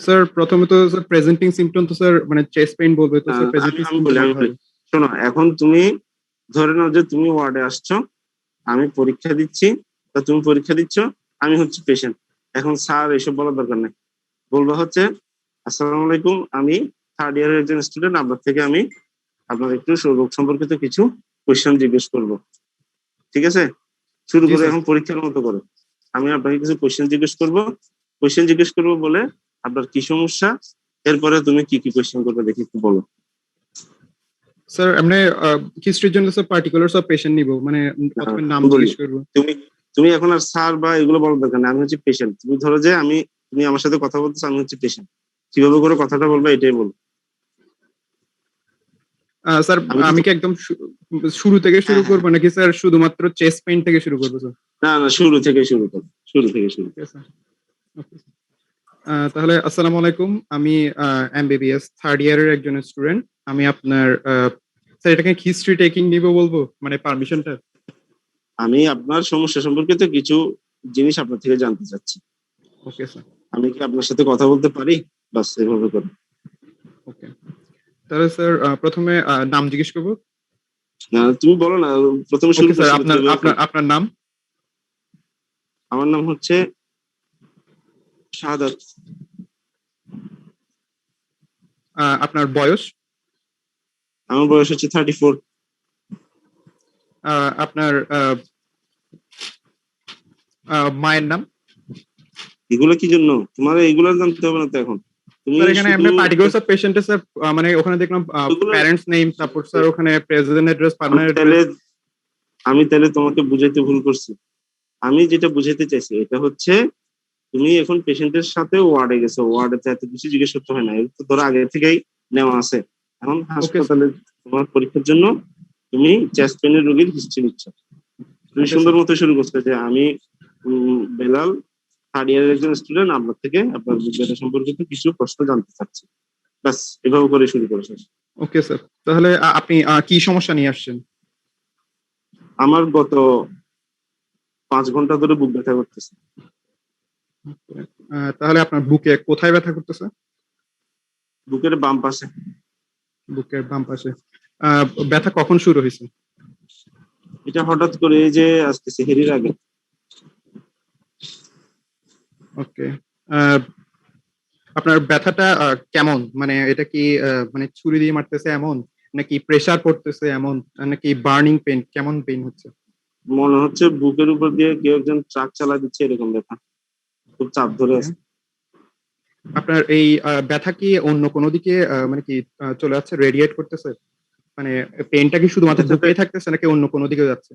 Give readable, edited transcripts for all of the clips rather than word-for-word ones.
Sir প্রথমে তো sir presenting symptom তো স্যার মানে চেস্ট পেইন বলবে তো স্যার আমি প্রেজেন্টিং আমি সিম্পটম বলি আমি বলতে বলি হবে। শোনো, এখন তুমি ধরে নাও যে তুমি ওয়ার্ডে আসছো, আমি পরীক্ষা দিচ্ছি, তো তুমি পরীক্ষা দিচ্ছ, আমি হচ্ছে পেশেন্ট। এখন স্যার এসব বলার দরকার নেই, বলবা হচ্ছে আসসালামু আলাইকুম, আমি থার্ড ইয়ারের একজন স্টুডেন্ট, আপনার থেকে আমি আপনার একটু রোগ সম্পর্কিত কিছু কোয়েশ্চেন জিজ্ঞেস করব। ঠিক আছে? শুরু জি করে স্যার। এখন পরীক্ষার মতো করে আমি আপনাকে কিছু কোয়েশ্চেন জিজ্ঞেস করব। কোয়েশ্চেন জিজ্ঞেস করবো বলে আপনার কি সমস্যা, এরপরে তুমি কি কি কোয়েশ্চেন করবে দেখি একটু বলো। স্যার এমনি হিস্ট্রির জন্য স্যার পার্টিকুলার সব পেশেন্ট নিব মানে প্রথমে নাম আমি বলি জিজ্ঞেস করব। তুমি তুমি এখন আর স্যার বা এগুলো বলার দরকার নেই, আমি হচ্ছে পেশেন্ট। তুমি ধরো যে তুমি আমার সাথে কথা বলতেছো, আমি হচ্ছে পেশেন্ট, কিভাবে করে কথাটা বলবে এটাই বলো। স্যার আমি কি আমি কি একদম শুরু থেকে হ্যাঁ শুরু হ্যাঁ করবো নাকি স্যার শুধুমাত্র চেস্ট পেইন থেকে শুরু করবো স্যার? না না, শুরু থেকে শুরু করো, শুরু থেকে শুরু ঠিক করো। আছে। Okay, তাহলে আসসালামু আলাইকুম, আমি এমবিবিএস থার্ড ইয়ারের একজন স্টুডেন্ট। আমি আপনার স্যার এটাকে হিস্ট্রি টেকিং নিব বলবো মানে পারমিশনটা? আমি আপনার সমস্যা সম্পর্কিত কিছু জিনিস আপনার থেকে জানতে চাচ্ছি। Okay sir. আমি কি আপনার সাথে কথা বলতে পারি? বাস এভাবে করো। ওকে, তাহলে স্যার প্রথমে নাম জিজ্ঞেস করবো। না তুমি বলো না, প্রথমে শুরু ওকে স্যার, করছো তো আপনার এভাবে আপনার করো। আপনার নাম? আমার নাম হচ্ছে শাহাদাত। আপনার বয়স? আমার বয়স হচ্ছে 34। আপনার মায়ের নাম? এগুলো কি জন্য তোমার এগুলো জানতে হবে না তো এখন, তুমি স্যার এখানে শুধু এমনি একটা পার্টিকুলার সব পেশেন্টের স্যার মানে ওখানে দেখলাম এগুলো প্যারেন্টস নেম, তারপর স্যার ওখানে প্রেসিডেন্ট অ্যাড্রেস, আমি পার্টনার তাহলে অ্যাড্রেস। আমি তাহলে তোমাকে বুঝাইতে ভুল করছি। আমি যেটা বুঝাইতে চাইছি এটা হচ্ছে তুমি এখন পেশেন্টের সাথে ওয়ার্ডে গেছো, ওয়ার্ডে তো এত কিছু জিজ্ঞেস করতে হয় না, এগুলো তো ধরো আগে থেকেই নেওয়া আছে। এখন ওকে স্যার। হাসপাতালে তোমার পরীক্ষার জন্য তুমি চেস্ট পেনের রোগীর হিস্ট্রি নিচ্ছ। তুমি ওকে সুন্দর স্যার। মতো শুরু করছো যে আমি বেলাল থার্ড ইয়ারের একজন স্টুডেন্ট, আপনার থেকে আপনার যোগ্যতা সম্পর্কিত কিছু প্রশ্ন জানতে চাচ্ছি। ব্যাস এভাবে করে শুরু করেছো। ওকে স্যার, তাহলে আপনি কি সমস্যা নিয়ে আসছেন? আমার গত 5 ঘন্টা ধরে বুক ব্যথা করতেছে। তাহলে আপনার বুকে কোথায় ব্যথা করতেছে? বুকের বাম পাশে। বুকের বাম পাশে। ব্যথা কখন শুরু হয়েছে? এটা হঠাৎ করে এই যে আজকে সেহেরির আগে। ওকে। আপনার ব্যথাটা কেমন, মানে এটা কি মানে ছুরি দিয়ে মারতেছে এমন, নাকি প্রেসার পড়তেছে এমন, নাকি বার্নিং পেন, কেমন পেন হচ্ছে? মনে হচ্ছে বুকের উপর দিয়ে কেউ একজন ট্রাক চালা দিচ্ছে, এরকম ব্যথা, খুব চাপ ধরে ওকে। আছে। আপনার এই ব্যথা কি অন্য কোনো দিকে মানে কি চলে যাচ্ছে, রেডিয়েট করতেছে? মানে পেনটা কি শুধুমাত্র ব্যথাটা বুকেই থাকতেছে নাকি অন্য কোনো দিকে যাচ্ছে?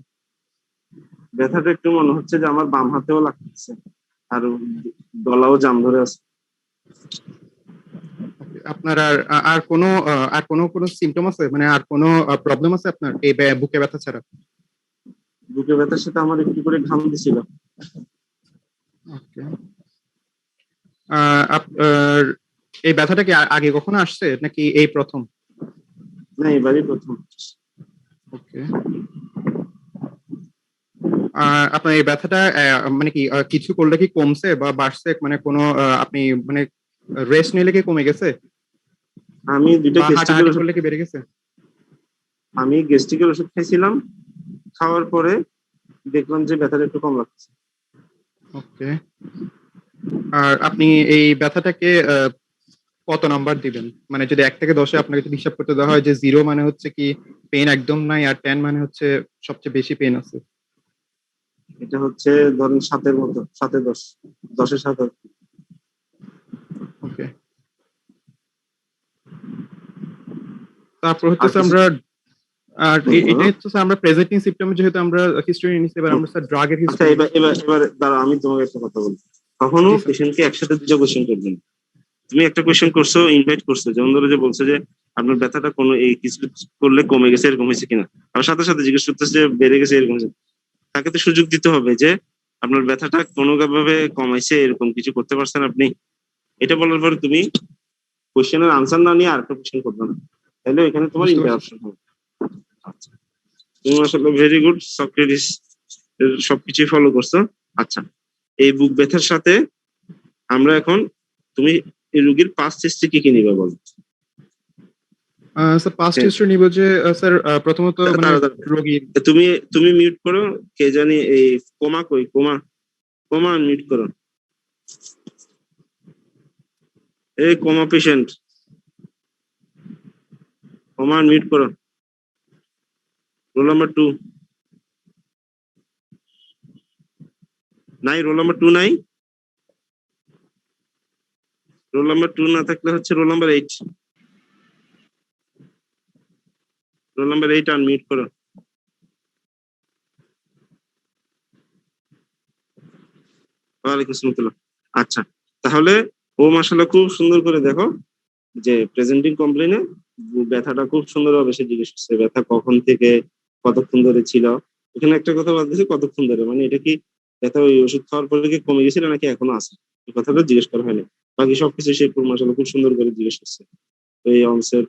ব্যথাটা একটু মনে হচ্ছে যে আমার বাম হাতেও লাগতেছে, আর গলাও জাম ধরে আছে। Okay, আপনার আর কোনো কোনো সিমটম আছে, মানে আর কোনো প্রবলেম আছে আপনার এই বুকে ব্যথা ছাড়া? বুকে ব্যথার সাথে আমার একটু করে ঘাম দিছিল। ওকে। আপনার এই ব্যথাটা কি আগে কখনো আসছে নাকি এই প্রথম? না, এবারই প্রথম। ওকে। আপনার এই ব্যথাটা মানে কি কিছু করলে কি কমছে বা বাড়ছে, মানে কোনো আপনি মানে রেস্ট নিলে কি কমে গেছে, আমি দুইটা বা গেস্ট্রিকের হাঁটাহাঁটি ওষুধ করলে কি বেড়ে গেছে? আমি গেস্ট্রিকের ওষুধ খাইছিলাম, খাওয়ার পরে দেখলাম যে ব্যথাটা একটু কম লাগছে। ওকে। আর আপনি এই ব্যথাটাকে কত নাম্বার দিবেন, মানে যদি 1 থেকে 10-এ আপনাকে যদি হিসাব করতে দেওয়া হয় যে 0 মানে হচ্ছে কি পেন একদম নাই, আর 10 মানে হচ্ছে সবচেয়ে বেশি পেন আছে? এটা হচ্ছে ধরেন 7-এর মতো, 7-10, 10-এর 7। ওকে। তারপর আর হচ্ছে কিছু আমরা আর বলো। এটা হচ্ছে আমরা প্রেজেন্টিং সিম্পটম যেহেতু আমরা হিস্টরি নিচ্ছি, এবার আমরা স্যার ড্রাগের আচ্ছা, হিস্টরি। এবার দাঁড়াও, আমি তোমাকে একটা কথা বলি। কখনো জি স্যার। পেশেন্টকে একসাথে দুটো কোয়েশ্চেন করবেন। তুমি একটা কোয়েশ্চেন করছো, ইনভাইট করছো, যেমন ধরো যে বলছে যে আপনার ব্যথাটা কোনো এই কিছু করলে কমে গেছে, এরকম হয়েছে কিনা। আর সাথে সাথে জিজ্ঞেস করতেছে যে বেড়ে গেছে, এরকম হয়েছে। তাকে তো সুযোগ দিতে হবে যে আপনার ব্যথাটা কোনো ভাবে কমাইছে, এরকম কিছু করতে পারছেন আপনি। এটা বলার পরে তুমি কোয়েশ্চেনের আনসার না নিয়ে আরেকটা কোয়েশ্চেন করবে না, তাহলে এখানে তোমার বুঝতে পারছি স্যার। ইন্টারাপশন হবে। আচ্ছা, তুমি আসলে ভেরি গুড, সক্রেটিস সবকিছুই ফলো করছো। আচ্ছা, এই বুক ব্যথার সাথে আমরা এখন, তুমি এই রোগীর পাস্ট হিস্ট্রি কি নিবে বল? স্যার পাস্ট হ্যাঁ, হিস্ট্রি নিব যে স্যার প্রথমত মানে দাঁড়া দাঁড়া। রোগীর তুমি তুমি মিউট করো। কে জানি এই কোমা কই? কোমা, কোমা মিউট করো। এই কোমা পেশেন্ট, কোমা মিউট করো। রোল নাম্বার 2 নাই, রোল নাম্বার 2 নাই। রোল নাম্বার 2 না থাকলে হচ্ছে roll number 8। Roll number 8 unmute করো। ওয়ালাইকুম আসসালাম। আচ্ছা, তাহলে ও মাশাআল্লাহ খুব সুন্দর করে দেখো যে প্রেজেন্টিং কমপ্লেনে ব্যথাটা খুব সুন্দরভাবে সে জিজ্ঞেস করছে, ব্যথা কখন থেকে কতক্ষণ ধরে ছিল। এখানে একটা কথা বলতেছে কতক্ষণ ধরে, মানে এটা কি ব্যথা ওই ওষুধ খাওয়ার পরে কি কমে গেছিল নাকি এখনো আছে, এই কথাটা জিজ্ঞেস করা হয়নি। বাকি সবকিছু সে মাশাআল্লাহ খুব সুন্দর করে জিজ্ঞেস করছে। এই অনসেট,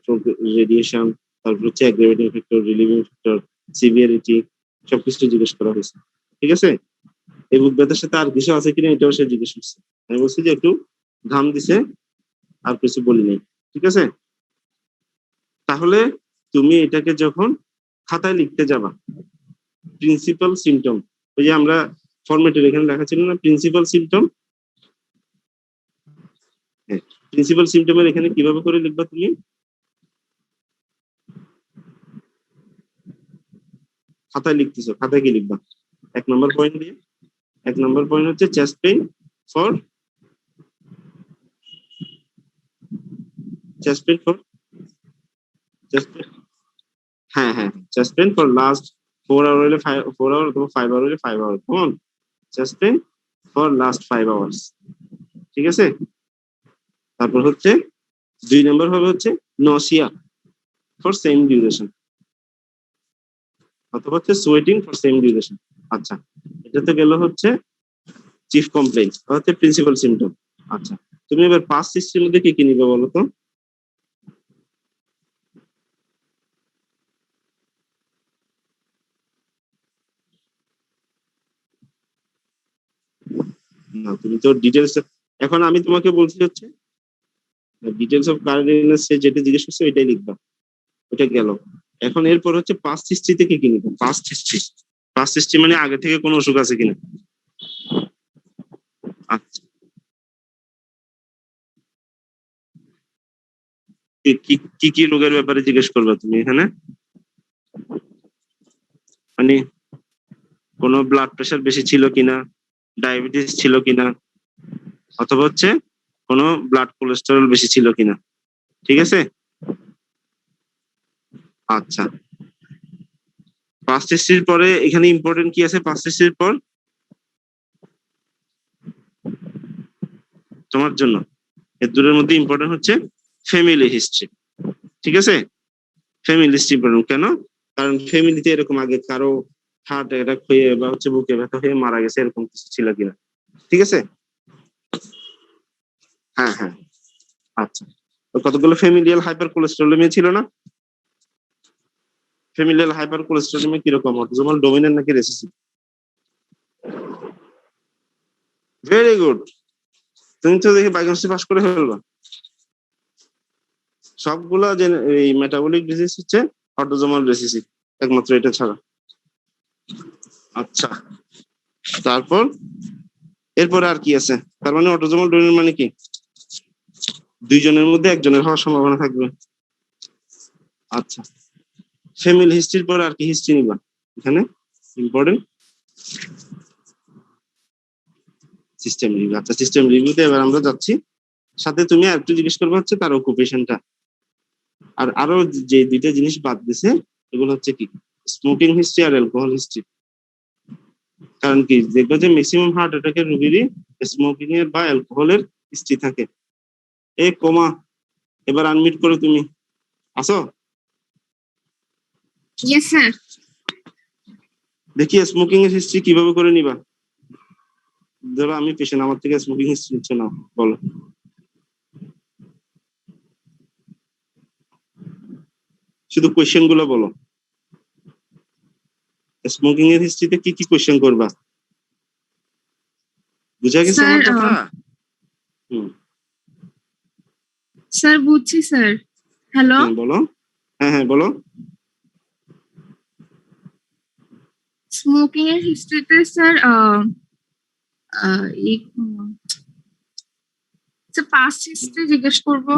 রেডিয়েশন, তারপর হচ্ছে অ্যাগ্রাভেটিং ফ্যাক্টর, রিলিভিং ফ্যাক্টর, সিভিয়ারিটি, সবকিছু জিজ্ঞেস করা হয়েছে। ঠিক আছে, এই বুক ব্যথার সাথে আর কিছু আছে কিনা এটাও সে জিজ্ঞেস করছে। আমি বলছি যে একটু ঘাম দিছে, আর কিছু বলি নাই। ঠিক আছে, তাহলে তুমি এটাকে যখন খাতায় লিখতে যাবা, প্রিন্সিপাল সিমটম, ওই যে আমরা ফরম্যাটের এখানে লেখা ছিল না প্রিন্সিপাল সিমটম, হ্যাঁ, প্রিন্সিপাল সিমটমের এখানে কিভাবে করে লিখবা তুমি? খাতায় লিখতেছো, খাতায় কি লিখবা? 1 নম্বর পয়েন্ট দিয়ে, 1 নম্বর পয়েন্ট হচ্ছে chest pain for, chest pain for, chest, হ্যাঁ হ্যাঁ, chest pain for last 4 hour হলে 4 আওয়ার অথবা 5 আওয়ার হলে 5 আওয়ার, কেমন? Chest pain for last 5 hours. ঠিক আছে, তারপর হচ্ছে 2 নম্বর হবে হচ্ছে নসিয়া ফর সেম ডিউরেশন, অথবা হচ্ছে সোয়েটিং ফর সেম ডিউরেশন। আচ্ছা, এটা তো গেল হচ্ছে চিফ কমপ্লেইন, হচ্ছে প্রিন্সিপাল সিমটম। আচ্ছা, তুমি এবার পাস্ট হিস্ট্রির মধ্যে কি নিবে বলো তো? না, তুমি তো ডিটেলস, এখন আমি তোমাকে বলছি হচ্ছে ডিটেলস অফ কারেন্ট ইলনেস, সে যেটা জিজ্ঞেস করছে ওইটাই লিখবা। ওটা গেল। এখন এরপর হচ্ছে পাস্ট হিস্ট্রিতে কি নিবে? পাস্ট হিস্ট্রি, পাস্ট হিস্ট্রি মানে আগে থেকে কোনো অসুখ আছে কিনা। আচ্ছা, কি রোগের ব্যাপারে জিজ্ঞেস করবা তুমি এখানে? মানে কোনো ব্লাড প্রেশার বেশি ছিল কিনা, ডায়াবেটিস ছিল কিনা, অথবা হচ্ছে কোনো ব্লাড কোলেস্টেরল বেশি ছিল কিনা। ঠিক আছে, আচ্ছা, পাস্ট হিস্ট্রির পরে এখানে ইম্পর্টেন্ট কি আছে? পাস্ট হিস্ট্রির পর তোমার জন্য এর দুটোর মধ্যে ইম্পর্টেন্ট হচ্ছে ফ্যামিলি হিস্ট্রি। ঠিক আছে, ফ্যামিলি হিস্ট্রি ইম্পর্টেন্ট কেন? কারণ ফ্যামিলিতে এরকম আগে কারো হার্ট অ্যাটাক হয়ে বা হচ্ছে বুকে ব্যথা হয়ে মারা গেছে এরকম কিছু ছিল কিনা। ঠিক আছে, হ্যাঁ হ্যাঁ, আচ্ছা, তো কতগুলো ফ্যামিলিয়াল হাইপার কোলেস্টেরোলেমিয়া ছিল না? ফ্যামিলিয়াল হাইপার কোলেস্টেরোলেমিয়া কিরকম, অটোজোমাল ডমিনেন্ট নাকি রেসিসিভ? ভেরি গুড, তুমি তো দেখি বায়োকেমিস্ট্রি পাস করে ফেলবা। সবগুলা যে এই মেটাবলিক ডিজিজ হচ্ছে অটোজোমাল রেসিসিভ, একমাত্র এটা ছাড়া। আচ্ছা, তারপর এরপরে আর কি আছে? তার মানে অটোজোমাল ডমিনেন্ট মানে কি? 2 জনের মধ্যে একজনের হওয়ার সম্ভাবনা থাকবে। আচ্ছা, ফ্যামিলি হিস্ট্রির পর আর কি হিস্ট্রি নিবা এখানে ইম্পর্টেন্ট? System review. আচ্ছা, সিস্টেম রিভিউতে এবার আমরা যাচ্ছি। সাথে তুমি আর একটু জিজ্ঞেস করবে হচ্ছে তার অকুপেশনটা। আর আরো যে 2টা জিনিস বাদ দিছে এগুলো হচ্ছে কি, স্মোকিং হিস্ট্রি আর অ্যালকোহল হিস্ট্রি। কারণ কি, দেখবে যে ম্যাক্সিমাম হার্ট অ্যাটাকের রোগীরই স্মোকিং এর বা অ্যালকোহলের হিস্ট্রি থাকে। এ কোমা, এবার আনমিট করো, তুমি আসো। Yes, sir. দেখি স্মোকিং এর হিস্ট্রি কিভাবে করে নিবা। ধরো আমি পেশেন্ট, আমার থেকে স্মোকিং হিস্ট্রি নিচ্ছে না, বলো। শুধু কোয়েশ্চেন গুলো বলো, স্মোকিং এর হিস্ট্রিতে কি কোয়েশ্চেন করবা। বুঝা গেছে Sir, আমার কথা? হুম, স্যার বুঝছি স্যার। হ্যালো, হ্যাঁ বলো। হ্যাঁ বলো। স্মোকিং এর হিস্ট্রিতে স্যার পাস্ট হিস্ট্রি জিজ্ঞেস করবো।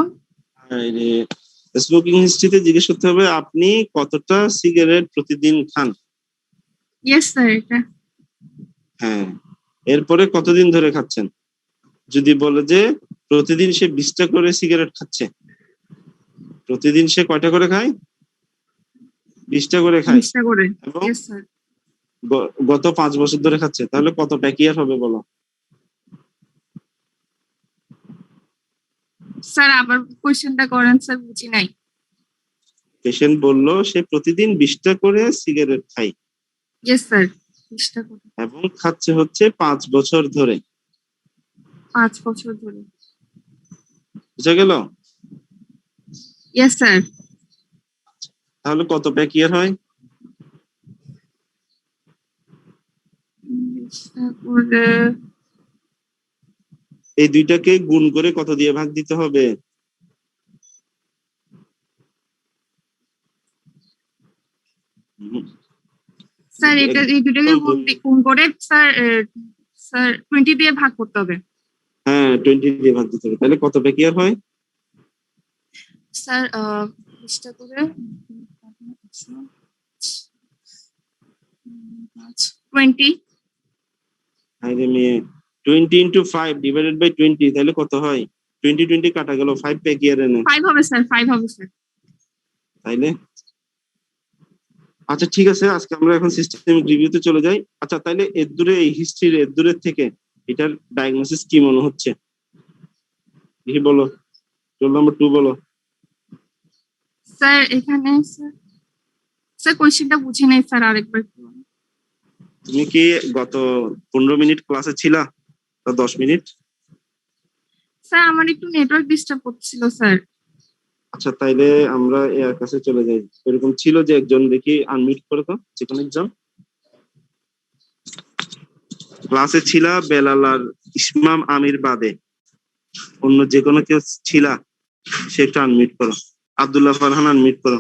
স্মোকিং হিস্ট্রিতে জিজ্ঞেস করতে হবে আপনি কতটা সিগারেট প্রতিদিন খান। ইয়েস স্যার, এটা হ্যাঁ, এরপরে কতদিন ধরে খাচ্ছেন। যদি বলে যে প্রতিদিন সে 20টা করে সিগারেট খাচ্ছে, প্রতিদিন সে কয়টা করে খায়? 20টা করে খায় 20টা করে। এবং ইয়েস স্যার। গত 5 বছর ধরে খাচ্ছে, তাহলে কত প্যাকিয়ার হবে বলো। স্যার আবার কোয়েশ্চেনটা করেন স্যার, বুঝি নাই। পেশেন্ট বলল সে প্রতিদিন 20টা করে সিগারেট খায় ইয়েস স্যার, 20টা করে। এবং খাচ্ছে হচ্ছে 5 বছর ধরে। 5 বছর ধরে। বুঝা গেল? Yes sir. তাহলে কত প্যাকিয়ার হয়? 20টা করে। এই দুইটাকে গুণ করে কত দিয়ে ভাগ দিতে হবে? স্যার এটা এই দুটাকে গুণ করে স্যার স্যার 20 দিয়ে ভাগ করতে হবে। হ্যাঁ 20 দিয়ে ভাগ দিতে হবে, তাহলে কত প্যাকিয়ার হয়? স্যার 20টা করে 20। আরে মেয়ে, 20 ইন্টু 5 ডিভাইডেড বাই 20, তাহলে কত হয়? 20 কাটা গেল, 5 প্যাকিয়ার এনে। 5 হবে স্যার, 5 হবে স্যার। তাইলে আচ্ছা ঠিক আছে, আজকে আমরা এখন সিস্টেমিক রিভিউতে চলে যাই। আচ্ছা তাইলে এর দূরে এই হিস্ট্রির এর দূরের থেকে এটার ডায়াগনোসিস কি মনে হচ্ছে? দেখি বলো, রোল নাম্বার 2 বলো। স্যার এখানে স্যার স্যার কোয়েশ্চেনটা বুঝি নাই স্যার, আরেকবার একটু বলুন। তুমি কি গত 15 মিনিট ক্লাসে ছিলা বা 10 মিনিট? স্যার আমার একটু নেটওয়ার্ক ডিস্টার্ব করছিল স্যার। আচ্ছা তাইলে আমরা এর কাছে চলে যাই। এরকম ছিল যে একজন, দেখি আনমিউট করে তো যে কোনো একজন। ক্লাসে ছিলা বেলাল আর ইসমাম আমির বাদে অন্য যে কোনো কেউ ছিলা, সে একটু আনমিউট করো। আব্দুল্লাহ ফারহান আনমিউট করো।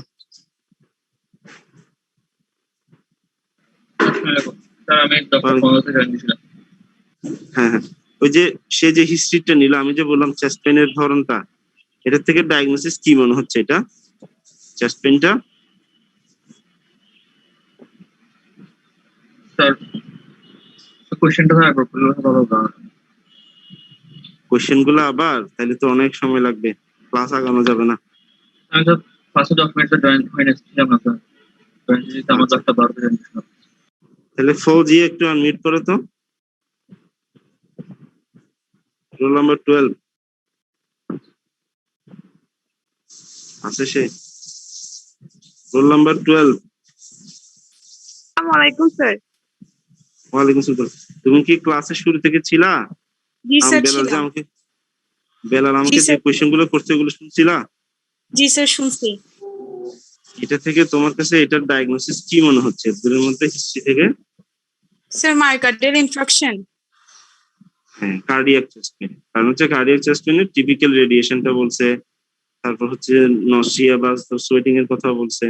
স্যার আমি ডক্টর ফোনতে জয়েন দিয়েছিলাম। হ্যাঁ, ওই যে সে যে হিস্ট্রিটা নিল, আমি যে বললাম চেস্ট পেনের ধরনটা, এটা থেকে ডায়াগনোসিস কি মনে হচ্ছে? এটা চেস্ট পেনটা স্যার কোশ্চেনটা স্যার একবার বললে ভালো হতো। কোশ্চেন গুলো আবার, তাহলে তো অনেক সময় লাগবে, ক্লাস আগানো যাবে না। আমি তো ফার্স্টে 10 মিনিট জয়েন হয়ে ছিলাম না স্যার, জয়েন দিতে আমার 10টা 12টা জয়েন দিয়েছিলাম। তাহলে ফৌজি একটু আনমিউট করো তো। রোল নাম্বার 12 আছে সে? Roll number 12। আসসালামু আলাইকুম স্যার। ওয়ালাইকুম আসসালাম। তুমি কি ক্লাসের শুরু থেকে ছিলা? জি স্যার বেলাল যে ছিলাম। আমাকে বেলাল জি আমাকে যে স্যার। কোয়েশ্চেন গুলো করছে ওগুলো শুনছিলা? জি স্যার শুনছি। এটা থেকে তোমার কাছে এটার ডায়াগনোসিস কি মনে হচ্ছে দুটোর মধ্যে, হিস্ট্রি থেকে? Sir myocardial infraction. হ্যাঁ, কার্ডিয়াক চেস্ট পেন। কারণ হচ্ছে কার্ডিয়াক চেস্ট পেনের টিপিক্যাল রেডিয়েশনটা বলছে, তারপর হচ্ছে নসিয়া বা সোয়েটিং এর কথা বলছে,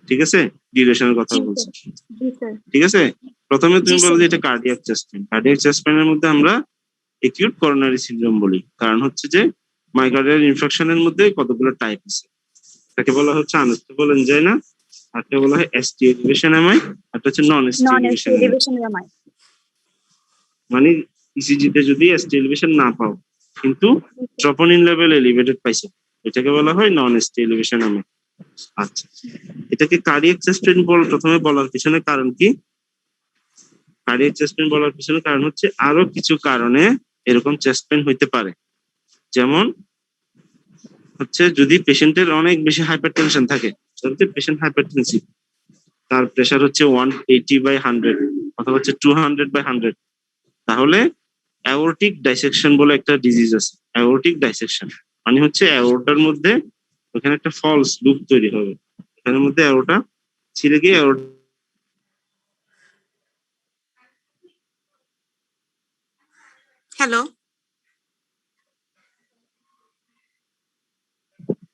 ঠিক আছে, ডিউরেশনের কথা জি বলছে, স্যার। জি স্যার। ঠিক আছে। প্রথমে জি তুমি বলো স্যার। যে এটা cardiac chest pain. Cardiac chest পেনের মধ্যে আমরা একিউট করোনারি সিনড্রোম বলি, কারণ হচ্ছে যে মাইকার্ডিয়াল ইনফেকশনের মধ্যে কতগুলো টাইপ আছে। তাকে বলা হচ্ছে আনস্টেবল এনজাইনা, আরটা বলা হয় এসটি এলিভেশন এমআই, আরটা হচ্ছে নন এসটি নন এলিভেশন এমআই। Elevation MI. মানে ইসিজি তে যদি এসটি এলিভেশন না পাও কিন্তু ট্রপোনিন লেভেল এলিভেটেড পাইছো, এটাকে বলা হয় নন এসটি এলিভেশন এমআই। আচ্ছা, এটাকে কার্ডিয়াক চেস্ট পেইন প্রথমে বলার পিছনে কারণ কি? কার্ডিয়াক চেস্ট পেইন বলার পিছনে কারণ হচ্ছে আরো কিছু কারণে এরকম চেস্ট পেইন হইতে পারে। যেমন হচ্ছে যদি পেশেন্টের অনেক বেশি হাইপারটেনশন থাকে, যদি পেশেন্ট হাইপারটেনসিভ, তার প্রেসার হচ্ছে 180/100 অথবা হচ্ছে 200/100, তাহলে অ্যাওর্টিক ডাইসেকশন বলে একটা ডিজিজ আছে। অ্যাওর্টিক ডাইসেকশন মানে হচ্ছে অ্যাওর্টার মধ্যে ওখানে একটা ফলস লুপ তৈরি হবে, এখানের মধ্যে অ্যাওর্টা ছিঁড়ে গিয়ে হ্যালো।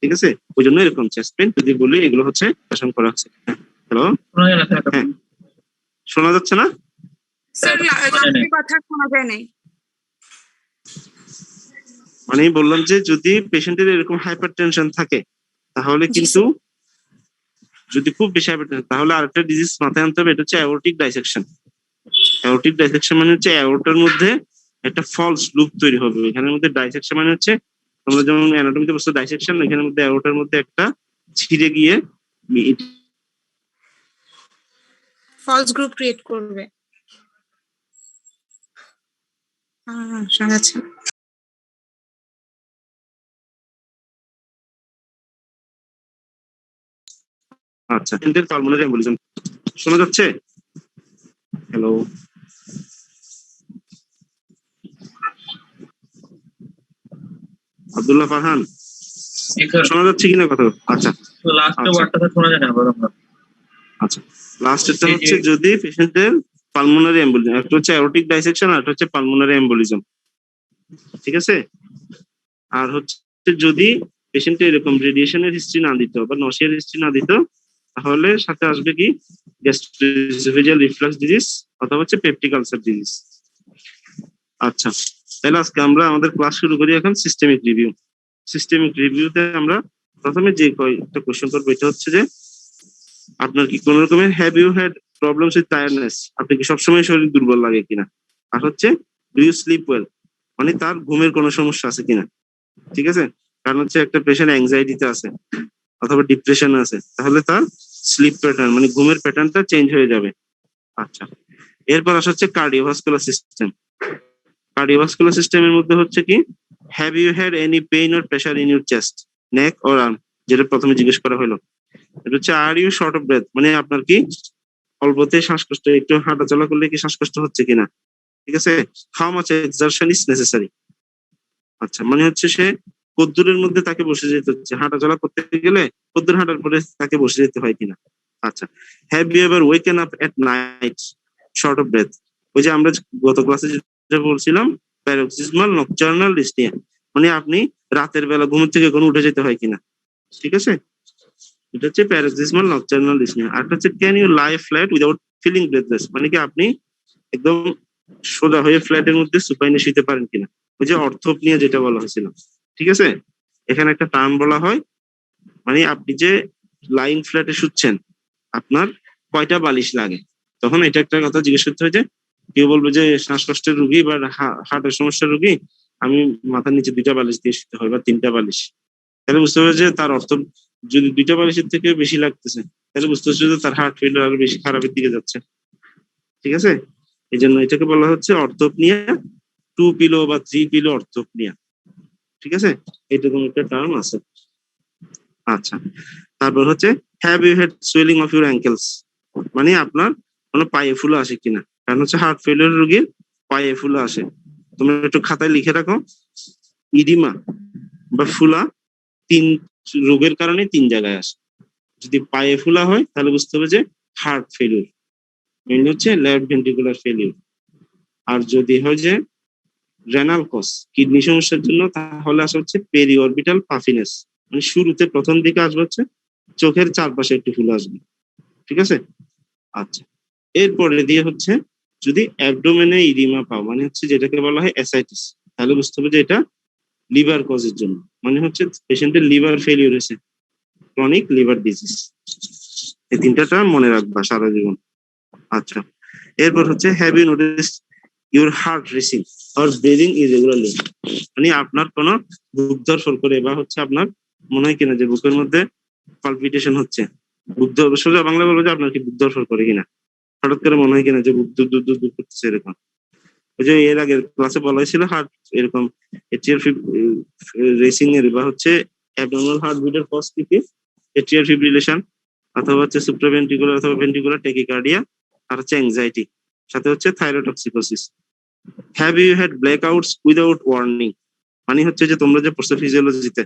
ঠিক আছে, ওই জন্য এরকম চেস্ট পেন যদি বলি এগুলো হচ্ছে অপারেশন করা হচ্ছে। হ্যালো, শোনা যায় না স্যার হ্যাঁ শোনা যাচ্ছে না? স্যার শোনা যায় লাস্টের কথা শোনা যায় নাই। মানে আমি বললাম যে যদি পেশেন্টের এরকম হাইপার টেনশন থাকে তাহলে জি, কিন্তু, যদি খুব বেশি হাইপার টেনশন তাহলে আরেকটা ডিজিজ মাথায় আনতে হবে, এটা হচ্ছে অ্যাওর্টিক ডাইসেকশন। অ্যাওর্টিক ডাইসেকশন মানে হচ্ছে অ্যাওর্টার মধ্যে একটা ফলস লুপ তৈরি হবে। এখানের মধ্যে ডাইসেকশন মানে হচ্ছে তোমরা যেমন অ্যানাটমিতে বলছো ডাইসেকশন, এখানের মধ্যে অ্যাওর্টার মধ্যে একটা ছিঁড়ে গিয়ে ফলস গ্রুপ ক্রিয়েট করবে। শোনা যাচ্ছে না। আচ্ছা পেশেন্টের পালমোনারি এম্বোলিজম শোনা যাচ্ছে? হ্যালো, আব্দুল্লাহ ফারহান জি স্যার, শোনা যাচ্ছে কিনা কথা? আচ্ছা তো লাস্টের আচ্ছা। ওয়ার্ডটা স্যার শোনা যায় না আবার আমরা। আচ্ছা লাস্টেরটা জি, জি। হচ্ছে যদি পেশেন্টের পালমোনারি এম্বোলিজম, একটা হচ্ছে অ্যাওর্টিক ডাইসেকশন আর একটা হচ্ছে পালমোনারি এম্বোলিজম, ঠিক আছে? আর হচ্ছে যদি পেশেন্টের এরকম রেডিয়েশনের হিস্ট্রি না দিত বা নসিয়ার হিস্ট্রি না দিত তাহলে সাথে আসবে কি গ্যাস্ট্রোএসোফেজিয়াল রিফ্লাক্স ডিজিজ অথবা হচ্ছে পেপটিক আলসার ডিজিজ। আচ্ছা তাহলে আজকে আমরা আমাদের ক্লাস শুরু করি এখন সিস্টেমিক রিভিউ। সিস্টেমিক রিভিউতে আমরা প্রথমে যে কয়েকটা কোশ্চেন করবো এটা হচ্ছে যে আপনার কি কোন রকমের have you had problems with tiredness, আপনি কি সবসময় শরীর দুর্বল লাগে কিনা? আর হচ্ছে ডু ইউ স্লিপ ওয়েল, মানে তার ঘুমের কোনো সমস্যা আছে কিনা, ঠিক আছে? কারণ হচ্ছে একটা পেশেন্ট অ্যাংজাইটিতে আছে অথবা ডিপ্রেশন আছে তাহলে তার স্লিপ প্যাটার্ন মানে ঘুমের প্যাটার্নটা চেঞ্জ হয়ে যাবে। আচ্ছা এরপর আসা হচ্ছে কার্ডিওভাস্কুলার সিস্টেম। কার্ডিওভাস্কুলার সিস্টেমের মধ্যে হচ্ছে কি have you had any pain or pressure in your chest, neck or arm, যেটা প্রথমে জিজ্ঞেস করা হলো। এটা হচ্ছে are you short of breath, মানে আপনার কি অল্পতে শ্বাসকষ্ট, একটু হাঁটাচলা করলে কি শ্বাসকষ্ট হচ্ছে কিনা, ঠিক আছে? How much exertion is necessary, আচ্ছা মানে হচ্ছে সে কদ্দুরের মধ্যে তাকে বসে যেতে হচ্ছে, হাঁটাচলা করতে গেলে কদ্দুর হাঁটার পরে তাকে বসে যেতে হয় কিনা। আচ্ছা have you ever waken up at night short of breath, ওই যে আমরা গত ক্লাসে যেটা বলছিলাম প্যারক্সিসমাল নকটার্নাল ডিসনিয়া, মানে আপনি রাতের বেলা ঘুম থেকে কোনো উঠে যেতে হয় কিনা, ঠিক আছে? এটা হচ্ছে প্যারক্সিসমাল নকটার্নাল ডিসনিয়া। আর হচ্ছে can you lie flat without feeling breathless, মানে কি আপনি একদম সোজা হয়ে ফ্ল্যাটের মধ্যে সুপাইনে শুতে পারেন কিনা, ওই যে অর্থোপনিয়া যেটা বলা হয়েছিল, ঠিক আছে? এখানে একটা টার্ম বলা হয়, মানে আপনি যে লাইং ফ্ল্যাটে শুচ্ছেন আপনার কয়টা বালিশ লাগে, তখন এটা একটা কথা জিজ্ঞেস করতে হয় যে কেউ বলবে যে শ্বাসকষ্টের রুগী বা হার্টের সমস্যার রুগী আমি মাথার নিচে 2টা বালিশ দিয়ে শুতে হয় বা 3টা বালিশ, তাহলে বুঝতে হবে যে তার অর্থ যদি 2টা বালিশের থেকে বেশি লাগতেছে তাহলে বুঝতে হচ্ছে যে তার হার্ট ফেলিয়ার আরো বেশি খারাপের দিকে যাচ্ছে, ঠিক আছে? এই জন্য এটাকে বলা হচ্ছে অর্থোপনিয়া, 2 পিলো বা 3 পিলো অর্থোপনিয়া, ঠিক আছে? এটা কোনো একটা টার্ম আছে। আচ্ছা তারপর হচ্ছে have you had swelling of your ankles, মানে আপনার কোনো পায়ে ফুলো আসে কিনা, কারণ হচ্ছে হার্ট ফেলিয়ার রোগীর পায়ে ফুলো আসে। তোমরা একটু খাতায় লিখে রাখো ইডিমা বা ফুলা 3 রোগের কারণে 3 জায়গায় আসে। যদি পায়ে ফুলা হয় তাহলে বুঝতে হবে যে হার্ট ফেলিউর, মেইন হচ্ছে লেফট ভেন্ট্রিকুলার ফেলিউর। আর যদি হয় যে রেনাল কজ কিডনি সমস্যার জন্য তাহলে আসা হচ্ছে পেরি অরবিটাল পাফিনেস, মানে শুরুতে প্রথম দিকে আসবে হচ্ছে চোখের চারপাশে একটু ফুলে আসবে, ঠিক আছে? আচ্ছা এরপরে দিয়ে হচ্ছে যদি অ্যাবডোমেনে ইডিমা পাও, মানে হচ্ছে যেটাকে বলা হয় অ্যাসাইটিস, তাহলে বুঝতে হবে যে এটা লিভার কজের জন্য, মানে হচ্ছে পেশেন্টের লিভার ফেলিউর হয়েছে, ক্রনিক লিভার ডিজিজ। এই 3টা টার্ম মনে রাখবা সারা জীবন। আচ্ছা এরপর হচ্ছে have you noticed your heart racing or breathing irregularly, মানে আপনার কোনো বুক ধড়ফড় করে বা হচ্ছে আপনার মনে হয় কিনা যে বুকের মধ্যে পালপিটেশন হচ্ছে, বুক সোজা বাংলা বলবো যে আপনার কি বুক ধড়ফড় করে কিনা, হঠাৎ করে মনে হয় কিনা যে বুক দুধ দুধ দুধ করতেছে এরকম। ওই যে এর আগের ক্লাসে বলা হয়েছিল হার্ট এরকম এট্রিয়াল রেসিং এর বা হচ্ছে অ্যাবনর্মাল হার্টবিটের কজ কি কি, এট্রিয়াল ফিব্রিলেশন অথবা হচ্ছে সুপ্রাভেন্ট্রিকুলার অথবা ভেন্ট্রিকুলার টেকিকার্ডিয়া আর হচ্ছে অ্যাংজাইটি, সাথে হচ্ছে thyrotoxicosis. Have you had blackouts without warning, মানে হচ্ছে যে তোমরা যে পড়ছো ফিজিওলজিতে,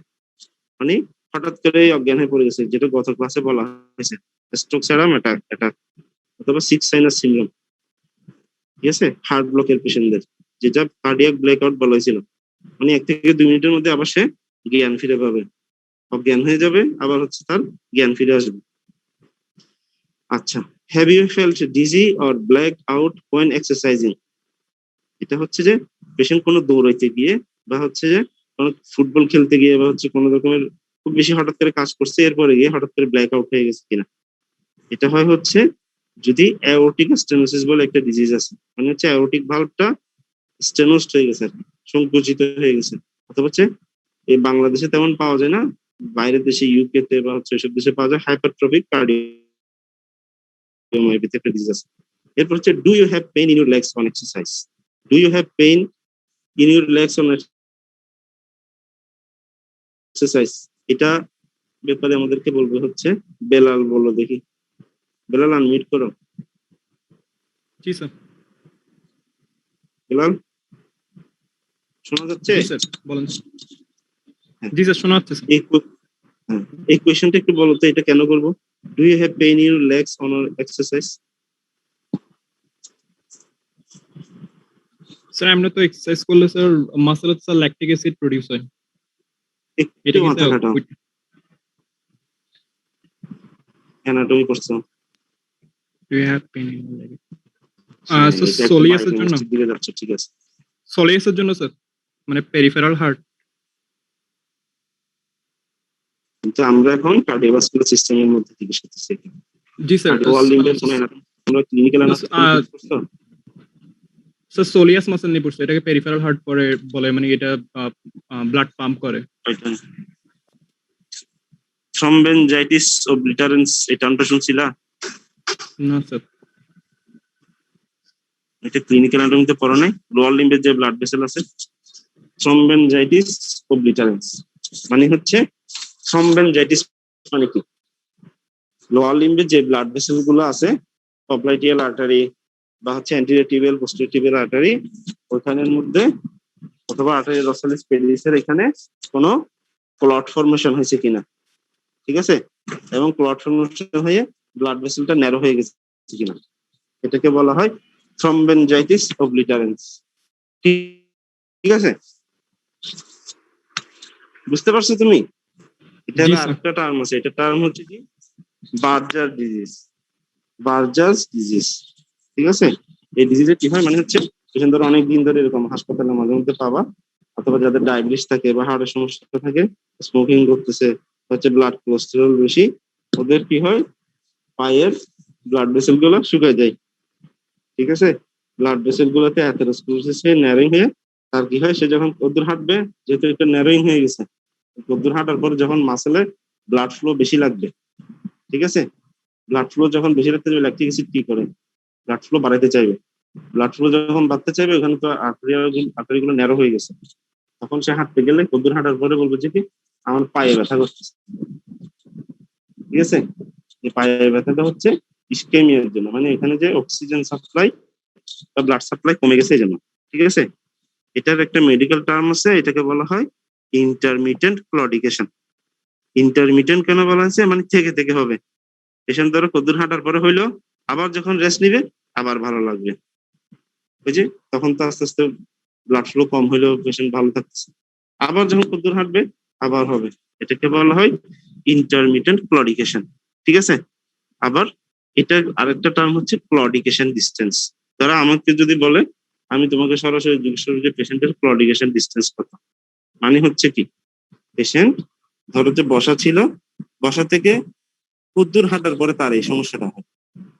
মানে হঠাৎ করে অজ্ঞান হয়ে পড়ে গেছে, যেটা গত ক্লাসে বলা হয়েছে স্ট্রোক সেরাম অ্যাটাক অথবা 6 সাইনাস সিনড্রোম, ঠিক আছে? হার্ট ব্লকের পেশেন্টদের যেটা কার্ডিয়াক ব্ল্যাকআউট বলা হয়েছিল, মানে 1 থেকে 2 মিনিটের মধ্যে আবার সে জ্ঞান ফিরে পাবে। অজ্ঞান হয়ে যাবে, আবার হচ্ছে তার জ্ঞান ফিরে আসবে। আচ্ছা, have you felt dizzy or black out when exercising? এটা হচ্ছে যে পেশেন্ট কোনো দৌড়াইতে গিয়ে বা হচ্ছে যে কোনো ফুটবল খেলতে গিয়ে বা হচ্ছে কোনো রকমের খুব বেশি হঠাৎ করে কাজ করছে, এরপরে গিয়ে হঠাৎ করে ব্ল্যাক আউট হয়ে গেছে কিনা। এটা হয় হচ্ছে যদি অ্যাওর্টিক স্টেনোসিস বলে একটা ডিজিজ আছে, মানে হচ্ছে অ্যাওর্টিক ভালভটা স্টেনোসড হয়ে গেছে আর কি, সংকুচিত হয়ে গেছে। অথবা হচ্ছে এই বাংলাদেশে তেমন পাওয়া যায় না, বাইরের দেশে ইউকে তে বা হচ্ছে এসব দেশে পাওয়া যায় হাইপারট্রফিক কার্ডিওমায়োপ্যাথি একটা ডিজিজ আছে। এরপর হচ্ছে do you have pain in your legs on exercise? Do you have pain in your legs on exercise? এটা ব্যাপারে আমাদেরকে বলবে হচ্ছে বেলাল। বলো দেখি, বেলাল আনমিউট করো। জি স্যার। বেলাল শোনা যাচ্ছে? জি স্যার, বলেন। হ্যাঁ। জি স্যার, শোনা যাচ্ছে স্যার। এই কোয়েশ্চেনটা একটু বলো তো, এটা কেন করবো? Do you have pain in your legs on exercise? Sir আমরা তো এক্সারসাইজ করলে স্যার মাসেলে স্যার ল্যাকটিক অ্যাসিড প্রোডিউস হয়। একটু এটা কি মাথা স্যার খাটাও, অ্যানাটমি করছো। Do you have pain in leg? হ্যাঁ, স্যার এটা একটু সোলিয়াসের জন্য, বায়োকেমিস্ট্রির দিকে যাচ্ছে, ঠিক আছে। সোলিয়াসের জন্য স্যার, মানে পেরিফেরাল হার্ট। কিন্তু আমরা এখন কার্ডিওভাস্কুলার সিস্টেমের মধ্যে জিজ্ঞেস করতেছি। জি স্যার। ওয়াল লিম্বের কোনো অ্যানাটমি তোমরা ক্লিনিক্যাল অ্যানাটমি করছো? স্যার সোলিয়াস মাসেল নিয়ে পড়ছে, এটাকে পেরিফেরাল হার্ট পরে বলে, মানে এটা ব্লাড পাম্প করে। থ্রম্বোনজাইটিস অবলিটারেন্স, এটা আমরা শুনছিলা? না স্যার। এটা ক্লিনিক্যাল অ্যানাটমিতে পড়ো নাই? লোয়ার লিম্বের যে ব্লাড ভেসেল আছে, থ্রম্বোনজাইটিস অবলিটারেন্স মানে হচ্ছে, থ্রম্বোনজাইটিস মানে কি? লোয়ার লিম্বের যে ব্লাড ভেসেল গুলো আছে, পপ্লাইটিয়াল আর্টারি বা হচ্ছে anterior tibial posterior tibial artery, ওইখানের মধ্যে অথবা আর্টারি ডরসালিস পেডিলিসের এখানে কোনো ক্লট ফর্মেশন হয়েছে কিনা, ঠিক আছে, এবং ক্লট ফর্মেশন হয়ে ব্লাড ভেসেলটা ন্যারো হয়ে গেছে কিনা, এটাকে বলা হয় থ্রম্বোনজাইটিস অবলিটারেন্স। ঠিক আছে, বুঝতে পারছো তুমি? এটা জি স্যার। আরেকটা টার্ম আছে, এটা টার্ম হচ্ছে কি বার্জার ডিজিজ। বার্জার্স ডিজিজ, ঠিক আছে। এই ডিজিজে কি হয়, মানে হচ্ছে পেশেন্ট ধরো অনেক দিন ধরে এরকম হাসপাতালে মাঝে মধ্যে পাবা, অথবা যাদের ডায়াবেটিস থাকে বা হার্টের সমস্যা থাকে, স্মোকিং করতেছে, হচ্ছে ব্লাড কোলেস্টেরল বেশি, ওদের কি হয়, পায়ের ব্লাড ভেসেল গুলো শুকায় যায়, ঠিক আছে। ব্লাড ভেসেল গুলোতে অ্যাথেরোস্ক্লেরোসিস হয়ে ন্যারোইং হয়ে তার কি হয়, সে যখন কদ্দুর হাঁটবে, যেহেতু এটা ন্যারোইং হয়ে গেছে, কদ্দুর হাঁটার পর যখন মাসেলে ব্লাড ফ্লো বেশি লাগবে, ঠিক আছে, ব্লাড ফ্লো যখন বেশি লাগতে যাবে, ল্যাকটিক অ্যাসিড কি করে, ব্লাড ফ্লো বাড়াইতে চাইবে। ব্লাড ফ্লো যখন বাড়তে চাইবে, ওখানে তো আর্টারি গুলো ন্যারো হয়ে গেছে, তখন সে হাঁটতে গেলে কদ্দুর হাঁটার পরে বলবে যে কি আমার পায়ে ব্যথা করতেছে, ঠিক আছে। এই পায়ে ব্যথাটা হচ্ছে ইসকেমিয়ার জন্য, মানে এখানে যে অক্সিজেন সাপ্লাই বা ব্লাড সাপ্লাই কমে গেছে এই জন্য, ঠিক আছে। এটার একটা মেডিকেল টার্ম আছে, এটাকে বলা হয় ইন্টারমিটেন্ট ক্লডিকেশন। ইন্টারমিটেন্ট কেন বলা হয়েছে, মানে থেকে থেকে হবে। পেশেন্ট ধরো কদ্দুর হাঁটার পরে হইলো, আবার যখন রেস্ট নিবে আবার ভালো লাগবে, বুঝছি, তখন তো আস্তে আস্তে ব্লাড ফ্লো কম হইলেও পেশেন্ট ভালো থাকতেছে, আবার যখন কদ্দুর হাঁটবে আবার হবে। এটাকে বলা হয় ইন্টারমিটেন্ট ক্লডিকেশন, ঠিক আছে। আবার এটা আরেকটা টার্ম হচ্ছে ক্লডিকেশন ডিস্টেন্স। ধরো আমাকে যদি বলে, আমি তোমাকে সরাসরি জিজ্ঞেস করবো যে পেশেন্টের ক্লডিকেশন ডিস্টেন্স কত, মানে হচ্ছে কি, পেশেন্ট ধরো যে বসা ছিল, বসা থেকে কদ্দুর হাঁটার পরে তার এই সমস্যাটা হয়,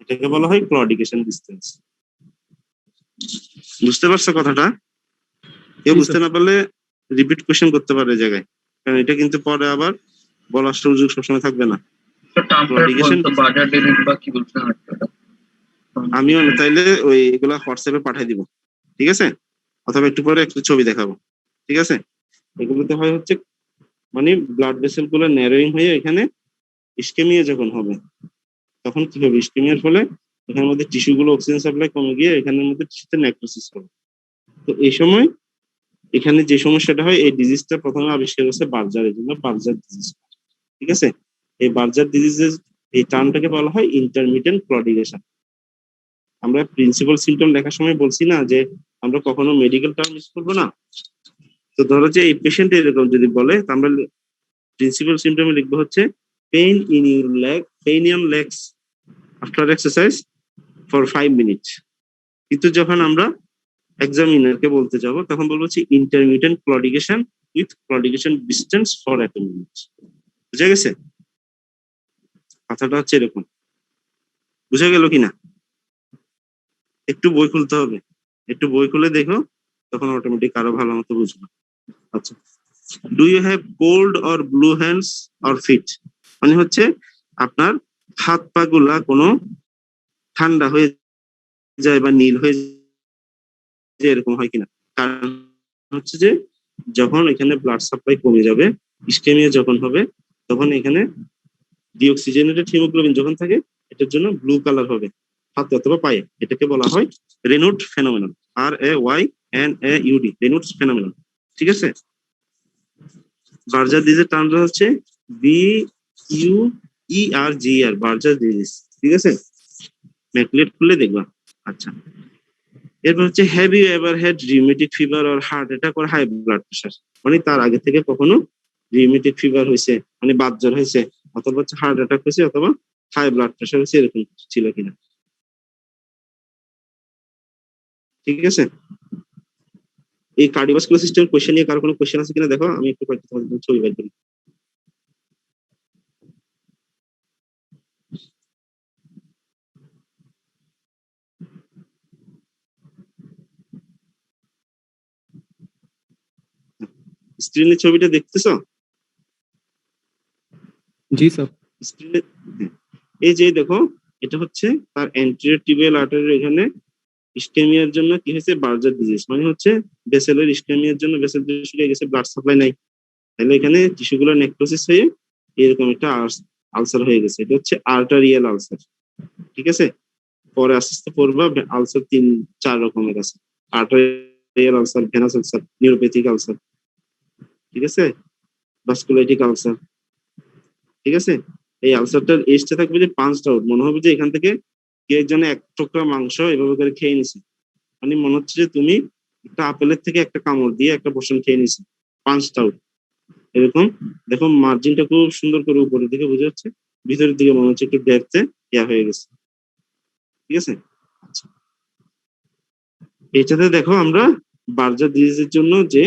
এটাকে বলা হয় ক্লডিকেশন ডিস্টেন্স। বুঝতে পারছো কথাটা? কেউ জি, বুঝতে স্যার। না পারলে রিপিট কোশ্চেন করতে পারে এই জায়গায়, কারণ এটা কিন্তু পরে আবার বলার সুযোগ সবসময় থাকবে না। টার্মটা ক্লডিকেশন বলতো বাজার ডিজিজ বা কি বলছেন আরেকটা? আমিও তাইলে ওই এগুলা হোয়াটসঅ্যাপে পাঠিয়ে দিব, ঠিক আছে, অথবা একটু পরে একটু ছবি দেখাবো, ঠিক আছে। এগুলোতে হয় হচ্ছে, মানে ব্লাড ভেসেল গুলো ন্যারোইং হয়ে এখানে ইসকেমিয়া যখন হবে, তখন কি হবে, ইসকেমিয়ার ফলে এখানের মধ্যে টিস্যু গুলো অক্সিজেন সাপ্লাই কমে গিয়ে এখানের মধ্যে টিস্যুতে নেক্রোসিস হবে। তো এই সময় এখানে যে সমস্যাটা হয়, এই ডিজিজটা প্রথমে আবিষ্কার হচ্ছে বার্জারের জন্য, বার্জার ডিজিজ, ঠিক আছে। এই বার্জার ডিজিজের এই টার্মটাকে বলা হয় ইন্টারমিটেন্ট ক্লডিকেশন। আমরা প্রিন্সিপাল সিমটম লেখার সময় বলছি না যে আমরা কখনো মেডিকেল টার্ম ইউজ করবো না। তো ধরো যে এই পেশেন্ট এরকম যদি বলে, আমরা প্রিন্সিপাল সিমটমে লিখবো হচ্ছে pain in your leg, pain in legs after exercise for 5 minutes. কিন্তু যখন আমরা এক্সামিনারকে বলতে যাব তখন বলবো হচ্ছে intermittent claudication with claudication distance for এত মিনিট। বুঝা গেছে? কথাটা হচ্ছে এরকম। বুঝা গেল কিনা? একটু বই খুলতে হবে, একটু বই খুলে দেখো, তখন অটোমেটিক আরো ভালো মতো বুঝবো। আচ্ছা, do you have cold or blue hands or feet? মানে হচ্ছে আপনার হাত পা গুলা কোনো ঠান্ডা হয়ে যায় বা নীল হয়ে যায়, এরকম হয় কিনা? কারণ হচ্ছে যে যখন এখানে ব্লাড সাপ্লাই কমে যাবে, ইসকেমিয়া যখন হবে, তখন এখানে ডিঅক্সিজেনেটেড হিমোগ্লোবিন যখন থাকে, এটার জন্য ব্লু কালার হবে হাতে অথবা পায়ে। এটাকে বলা হয় রেনুট ফেনোমেনন, RAYNAUD, রেনুট ফেনোমেনন। ঠিক আছে? বার্জার ডিজিজ টার্মটা হচ্ছে BUERGER, বার্জার ডিজিজ। ঠিক আছে? ম্যাকলেট খুলে দেখবা। আচ্ছা, এরপর হচ্ছে have you ever had rheumatic fever or heart attack or high blood pressure? মানে তার আগে থেকে কখনো রিউমেটিক ফিভার হয়েছে, মানে বাত জ্বর হয়েছে, অথবা হচ্ছে হার্ট অ্যাটাক হয়েছে, অথবা হাই ব্লাড প্রেশার হয়েছে, এরকম কিছু ছিল কিনা? ঠিক আছে? এই কার্ডিওভাস্কুলার সিস্টেম কোশ্চেন নিয়ে কারো কোনো কোশ্চেন আছে কিনা দেখো, আমি একটু কয়েকটা তোমাদের জন্য ছবি বের করি। স্ক্রিনে ছবিটা দেখতেছো? জি স্যার। স্ক্রিনে এই যে দেখো, এটা হচ্ছে তার অ্যান্টেরিয়র টিবিয়াল আর্টারির এখানে ইসকেমিয়ার জন্য কি হয়েছে, বার্জার ডিজিজ। মানে হচ্ছে ভেসেলের ইসকেমিয়ার জন্য ভেসেল শুকিয়ে গেছে, ব্লাড সাপ্লাই নাই, তাহলে এখানে টিস্যুগুলো নেক্রোসিস হয়ে এরকম একটা আলসার হয়ে গেছে। এটা হচ্ছে আর্টারিয়াল আলসার। ঠিক আছে? পরে আস্তে আস্তে পড়বা আলসার 3-4 রকমের আছে। Arterial ulcer, venous ulcer, neuropathic ulcer. ঠিক আছে? Vasculitic ulcer. ঠিক আছে? এই আলসারটার এজটা থাকবে যে 5 আউট, মনে হবে যে এখান থেকে কে একজনে 1 টুকরা মাংস এভাবে করে খেয়ে নিছে। মানে মনে হচ্ছে যে তুমি একটা আপেলের থেকে একটা কামড় দিয়ে একটা পোর্শন খেয়ে নিছো। 5 আউট এরকম। দেখো মার্জিনটা খুব সুন্দর করে উপরের দিকে বোঝা যাচ্ছে, ভিতরের দিকে মনে হচ্ছে একটু ডেপথে ইয়া হয়ে গেছে। ঠিক আছে? আচ্ছা, এটাতে দেখো আমরা বার্জার ডিজিজের জন্য যে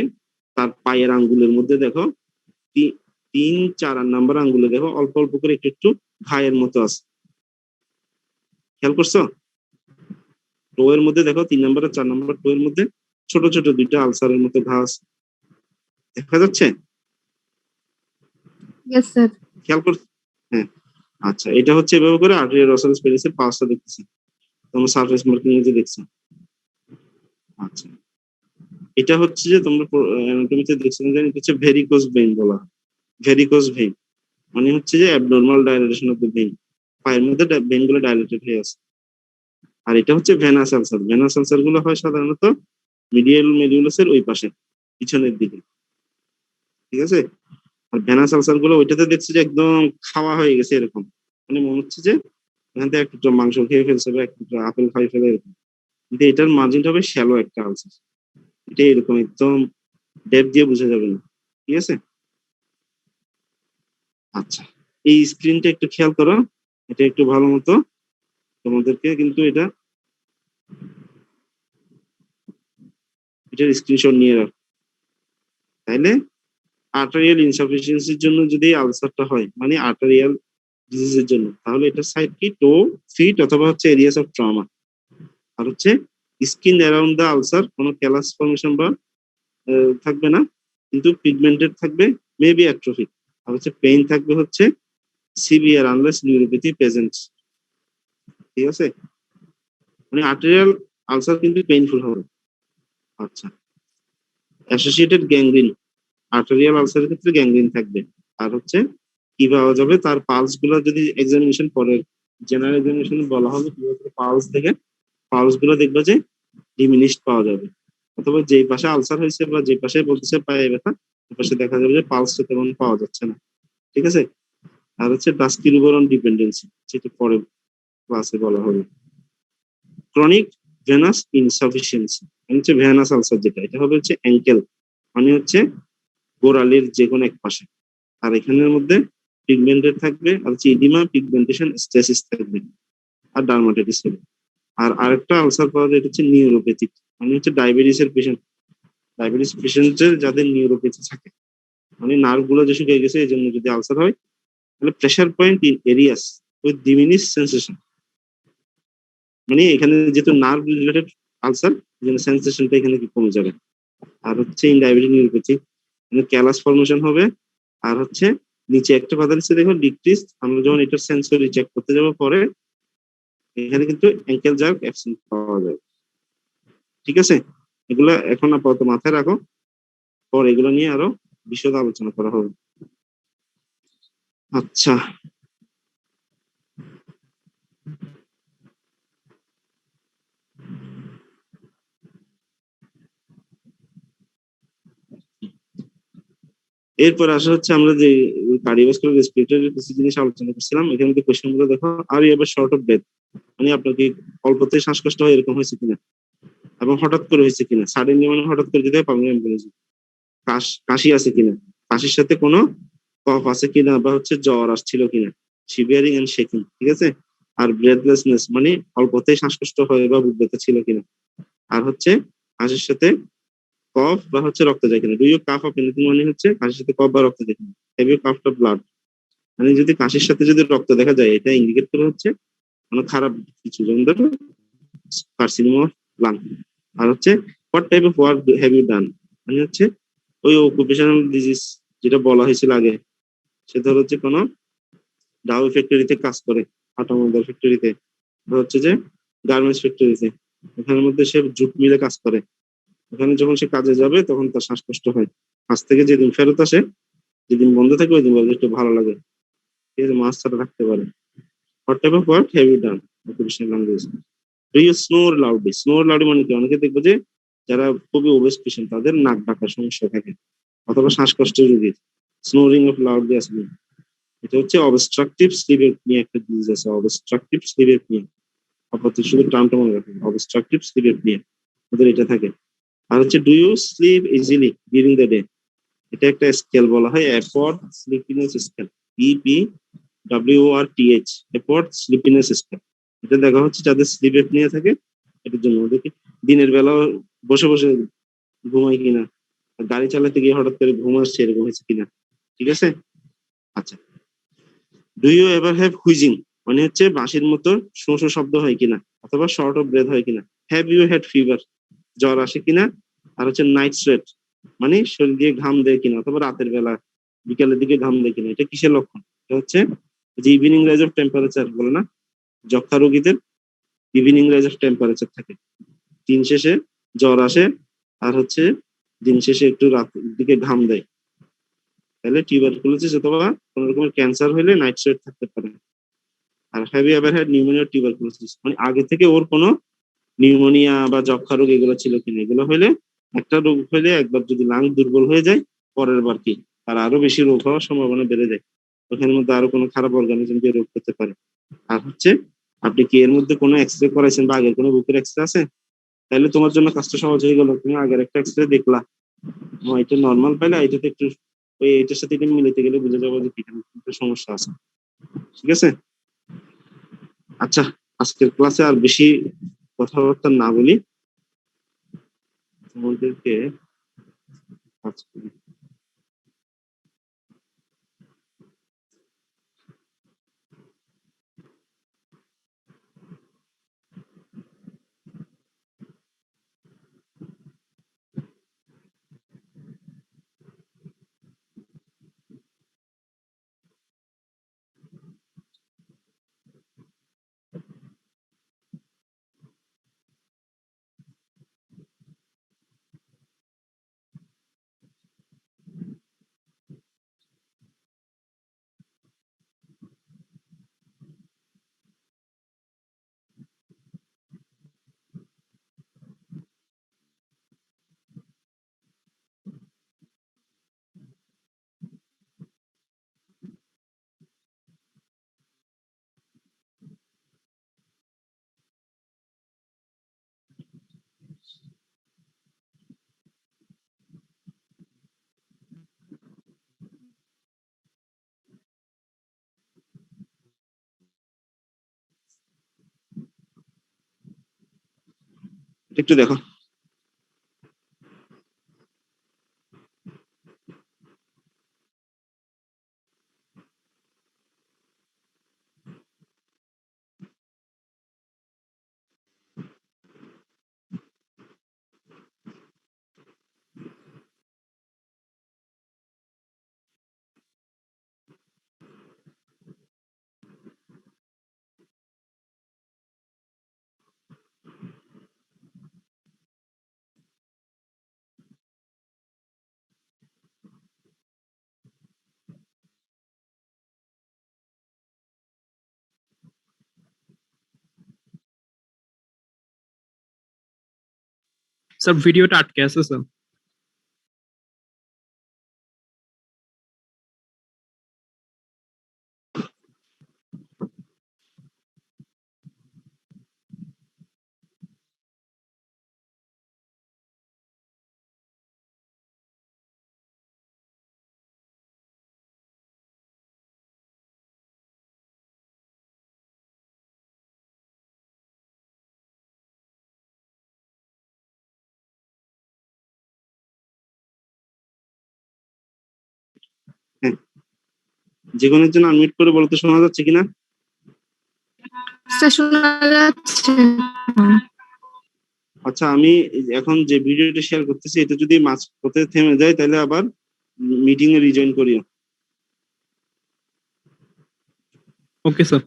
তার পায়ের আঙ্গুলের মধ্যে দেখো 3-4 নাম্বার আঙ্গুলে দেখো অল্প অল্প করে একটু একটু ঘায়ের মতো আছে। খেয়াল করছো? টোয়ের মধ্যে দেখো 3 নাম্বার আর 4 নাম্বার টোয়ের মধ্যে ছোট ছোট 2টা আলসারের মতো ঘা আছে, দেখা যাচ্ছে? Yes sir. খেয়াল কর। হ্যাঁ, আচ্ছা, এটা হচ্ছে এভাবে করে আর্টেরিয়াল রসালস পেরিসের পাঁচটা দেখতেছি, তোমরা সারফেস মার্কিং এ যে দেখছো। আচ্ছা, এটা হচ্ছে যে তোমরা অ্যানাটমিতে দেখছো না জানি, হচ্ছে ভেরিকোজ ভেইন বলা হয়। ভেরিকোজ ভেইন মানে হচ্ছে যে abnormal dilation of the vein, পায়ের মধ্যে ভেইন গুলো ডাইলেটেড হয়ে আছে। আর এটা হচ্ছে ভেনাস আলসার। ভেনাস আলসার গুলো হয় সাধারণত মিডিয়াল মেডিউলাসের ওই পাশে, পিছনের দিকে। ঠিক আছে? আর ভেনাস আলসার গুলো ওইটাতে দেখছি যে একদম খাওয়া হয়ে গেছে এরকম, মানে মনে হচ্ছে যে এখান থেকে একটু মাংস খেয়ে ফেলছে বা একটু আপেল খাই ফেলে এরকম। কিন্তু এটার মার্জিনটা হবে শ্যালো একটা আলসার, এটা এরকম একদম ডেপ দিয়ে বোঝা যাবে না। ঠিক আছে? আচ্ছা, এই স্ক্রিনটা একটু খেয়াল করো, এটা একটু ভালো মতো তোমাদেরকে কিন্তু এটার স্ক্রিনশট নিয়ে রাখ। তাইলে আর্টারিয়াল ইনসাফিসিয়েন্সির জন্য যদি আলসারটা হয়, মানে আর্টারিয়াল ডিজিজের জন্য, তাহলে এটা সাইড কি টো, ফিট অথবা হচ্ছে এরিয়াস অফ ট্রমা। আর হচ্ছে স্কিন অ্যারাউন্ড দ্য আলসার কোনো ক্যালাস ফর্মেশন বা থাকবে না, কিন্তু পিগমেন্টেড থাকবে, মেবি অ্যাট্রোফিক। আর হচ্ছে পেইন থাকবে হচ্ছে সিভিয়ার আনলেস নিউরোপ্যাথি প্রেজেন্টস। ঠিক আছে? মানে আর্টেরিয়াল আলসার কিন্তু পেইনফুল হবে। আচ্ছা, অ্যাসোসিয়েটেড গ্যাংগ্রিন, আর্টেরিয়াল আলসারের ক্ষেত্রে গ্যাংগ্রিন থাকবে। আর হচ্ছে কি পাওয়া যাবে, তার পালস গুলো যদি এক্সামিনেশন পরে জেনারেল এক্সামিনেশন বলা হবে কিভাবে পালস দেখে, পালস গুলো দেখবে যে ডিমিনিশড পাওয়া যাবে, অথবা যেই পাশে আলসার হয়েছে বা যে পাশে বলতেছে পায়ে ব্যথা, ওই পাশে দেখা যাবে যে পালসটা তেমন পাওয়া যাচ্ছে না। ঠিক আছে? আর হচ্ছে ডাস্কিলুবরন ডিপেন্ডেন্সি, যেটা পরে ক্লাসে বলা হবে। ক্রনিক ভেনাস ইনসাফিসিয়েন্সি মানে হচ্ছে ভেনাস আলসার, যেটা এটা হবে হচ্ছে অ্যাঙ্কেল, মানে হচ্ছে গোড়ালির যে কোনো এক পাশে। আর এখানের মধ্যে পিগমেন্টেড থাকবে, আর হচ্ছে ইডিমা, পিগমেন্টেশন, স্টেসিস থাকবে, আর ডার্মাটাইটিস হবে। আর আরেকটা আলসার পাওয়া যায়, এটা হচ্ছে নিউরোপ্যাথিক, মানে হচ্ছে ডায়াবেটিসের পেশেন্ট, ডায়াবেটিস পেশেন্টের যাদের নিউরোপ্যাথি থাকে, মানে নার্ভ গুলো যে শুকিয়ে গেছে এই জন্য যদি আলসার হয়, তাহলে pressure point in areas with diminish sensation, মানে এখানে যেহেতু নার্ভ রিলেটেড আলসার, এই জন্য সেন্সেশনটা এখানে কি কমে যাবে। আর হচ্ছে ইন ডায়াবেটিক নিউরোপ্যাথি, মানে ক্যালাস ফর্মেশন হবে, আর হচ্ছে নিচে একটা কথা দিচ্ছে দেখো ডিক্রিজ, আমরা যখন এটা সেন্সরি চেক করতে যাবো পরে, এখানে কিন্তু অ্যাঙ্কেল জার্ক অ্যাবসেন্ট পাওয়া যাবে। ঠিক আছে, এগুলো এখন আপাতত মাথায় রাখো, পর এগুলো নিয়ে আরো বিশদ আলোচনা করা হবে। আচ্ছা, এরপর আসা হচ্ছে আমরা যে কার্ডিওভাস্কুলার রেসপিরেটরি কিছু জিনিস আলোচনা করছিলাম, এখানে মধ্যে কোশ্চেন গুলো দেখো। Are you ever short of breath, মানে আপনার কি অল্পতেই শ্বাসকষ্ট হয় এরকম হয়েছে কিনা, এবং হঠাৎ করে হয়েছে কিনা, সাডেনলি মানে হঠাৎ করে যদি হয় পালমোনারি এমবোলিজম। কাশি আছে কিনা, কাশির সাথে কোনো কফ আছে কিনা, বা হচ্ছে জ্বর আসছিল কিনা, শিভিয়ারিং এন্ড শেকিং, ঠিক আছে। আর ব্রেথলেসনেস, মানে অল্পতেই শ্বাসকষ্ট হয় বা বুক ব্যথা ছিল কিনা। আর হচ্ছে কাশির সাথে কফ বা হচ্ছে রক্ত যায় কিনা। Do you cough of anything, মানে হচ্ছে কাশির সাথে কফ বা রক্ত যায় কিনা। হ্যাভ ইউ কাফড ব্লাড, মানে যদি কাশির সাথে যদি রক্ত দেখা যায়, এটা ইন্ডিকেট করে হচ্ছে কোনো খারাপ কিছু, যেমন ধরো কার্সিনোমা অফ লাং। আর হচ্ছে what type of work have you done, মানে হচ্ছে ওই অকুপেশনাল ডিজিজ যেটা বলা হয়েছিল আগে, সে ধর হচ্ছে কোনো ডাউ ফ্যাক্টরিতে কাজ করে, আটামোদার ফ্যাক্টরিতে, হচ্ছে যে গার্মেন্টস ফ্যাক্টরিতে, এখানের মধ্যে সে জুট মিলে কাজ করে। ওখানে যখন সে কাজে যাবে তখন তার শ্বাসকষ্ট হয়। কাজ থেকে যেদিন ফেরত আসে, যেদিন বন্ধ থাকে ওই দিন বলে একটু ভালো লাগে, ঠিক আছে, মাছ ছাড়া থাকতে পারে। What type of work have you done, occupational language. Do you snore loudly, snore loudly মানে কি, অনেকে দেখবো যে যারা খুবই ওবেস পেশেন্ট তাদের নাক ডাকার সমস্যা থাকে, অথবা শ্বাসকষ্টের রোগী, স্নোরিং অফ লাউডলি আসলে এটা হচ্ছে অবস্ট্রাকটিভ স্লিপ এপনিয়া, একটা ডিজিজ আছে অবস্ট্রাকটিভ স্লিপ এপনিয়া। আপাতত শুধু টার্মটা মনে রাখবেন, অবস্ট্রাকটিভ স্লিপ এপনিয়া, ওদের এটা থাকে। আর হচ্ছে do you sleep easily during the day, এটা একটা স্কেল বলা হয় Epworth sleepiness scale, EPWRTH, Epworth sleepiness scale. এটা দেখা হচ্ছে যাদের স্লিপ এপনিয়া থাকে, এটার জন্য ওদেরকে দিনের বেলা বসে বসে ঘুমায় কিনা, আর গাড়ি চালাতে গিয়ে হঠাৎ করে ঘুম আসছে এরকম হয়েছে কিনা, ঠিক আছে। আচ্ছা, do you ever have wheezing, মানে হচ্ছে বাঁশির মতো শোঁ শোঁ শব্দ হয় কিনা, অথবা শর্ট অফ ব্রেথ হয় কিনা। হ্যাভ ইউ হ্যাড ফিভার, জ্বর আসে কিনা। আর হচ্ছে নাইট সোয়েট, মানে শরীর দিয়ে ঘাম দেয় কিনা, অথবা রাতের বেলা বিকালের দিকে ঘাম দেয় কিনা। এটা কিসের লক্ষণ, এটা হচ্ছে যে ইভিনিং রাইজ অফ টেম্পারেচার বলে না, যক্ষা রোগীদের ইভিনিং রাইজ অফ টেম্পারেচার থাকে, দিন শেষে জ্বর আসে, আর হচ্ছে দিন শেষে একটু রাতের দিকে ঘাম দেয়, তাহলে টিউবারকুলোসিস অথবা কোন রকমের ক্যান্সার হলে নাইট সোয়েট থাকতে পারে। আর have you ever had pneumonia tuberculosis, মানে আগে থেকে ওর কোনো নিউমোনিয়া বা যক্ষা রোগ এগুলো ছিল কিনা। এগুলো হলে, একটা রোগ হলে একবার যদি লাং দুর্বল হয়ে যায়, পরের বার কি তার আরো বেশি রোগ হওয়ার সম্ভাবনা বেড়ে যায়, ওখানের মধ্যে আরো কোনো খারাপ অর্গানিজম দিয়ে রোগ করতে পারে। আর হচ্ছে আপনি কি এর মধ্যে কোনো এক্সরে করাইছেন বা আগের কোনো বুকের এক্সরে আছে, তাহলে তোমার জন্য কাজটা সহজ হয়ে গেল। তুমি আগের একটা এক্সরে দেখলা, এটা নর্মাল পাইলে এটাতে একটু ওই এটার সাথে এটা মিলাতে গেলে বুঝে যাবো যে এখানে একটা সমস্যা আছে, ঠিক আছে। আচ্ছা, আজকের ক্লাসে আর বেশি কথাবার্তা না বলি, তোমাদেরকে আজকে একটু দেখো। স্যার ভিডিওটা আটকে আছে স্যার। যে কোনো একজন আনমিউট করে বলতে শোনা যাচ্ছে কিনা? স্যার শোনা যাচ্ছে। আচ্ছা, আমি এখন যে ভিডিওটা শেয়ার করতেছি এটা যদি মাঝপথে থেমে যায় তাহলে আবার মিটিং এ রিজয়েন করিও। Okay sir.